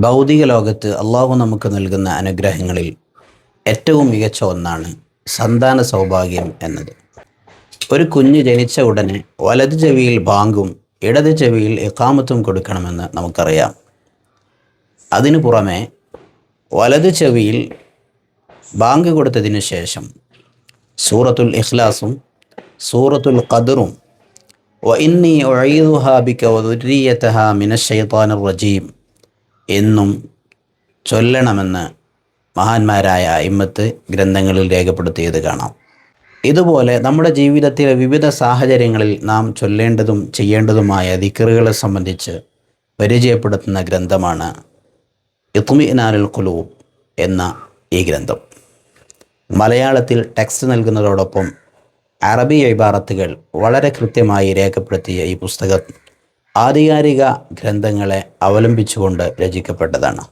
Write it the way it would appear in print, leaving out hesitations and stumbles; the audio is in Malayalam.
ഭൗതിക ലോകത്ത് അള്ളാഹു നമുക്ക് നൽകുന്ന അനുഗ്രഹങ്ങളിൽ ഏറ്റവും മികച്ച ഒന്നാണ് സന്താന സൗഭാഗ്യം എന്നത്. ഒരു കുഞ്ഞ് ജനിച്ച ഉടനെ വലത് ചെവിയിൽ ബാങ്കും ഇടത് ചെവിയിൽ ഇഖാമത്തും കൊടുക്കണമെന്ന് നമുക്കറിയാം. അതിനു പുറമെ വലത് ചെവിയിൽ ബാങ്ക് കൊടുത്തതിനു ശേഷം സൂറത്തുൽ ഇഖ്ലാസും സൂറത്തുൽ ഖദറും വ ഇന്നി ഉഈദുഹാ ബിക വ ദുർരിയ്യതഹാ മിനശ് ശൈത്വാനിർ റജീം എന്നും ചൊല്ലണമെന്ന് മഹാന്മാരായ അയിമ്മത്ത് ഗ്രന്ഥങ്ങളിൽ രേഖപ്പെടുത്തിയത് കാണാം. ഇതുപോലെ നമ്മുടെ ജീവിതത്തിലെ വിവിധ സാഹചര്യങ്ങളിൽ നാം ചൊല്ലേണ്ടതും ചെയ്യേണ്ടതുമായ ദിക്റുകളെ സംബന്ധിച്ച് പരിചയപ്പെടുത്തുന്ന ഗ്രന്ഥമാണ് ഇത്മിഇനാനുൽ ഖുലൂബ് എന്ന ഈ ഗ്രന്ഥം. മലയാളത്തിൽ ടെക്സ്റ്റ് നൽകുന്നതോടൊപ്പം അറബി ഇബാറത്തുകൾ വളരെ കൃത്യമായി രേഖപ്പെടുത്തിയ ഈ പുസ്തകം ആധികാരിക ഗ്രന്ഥങ്ങളെ അവലംബിച്ചുകൊണ്ട് രചിക്കപ്പെട്ടതാണ്.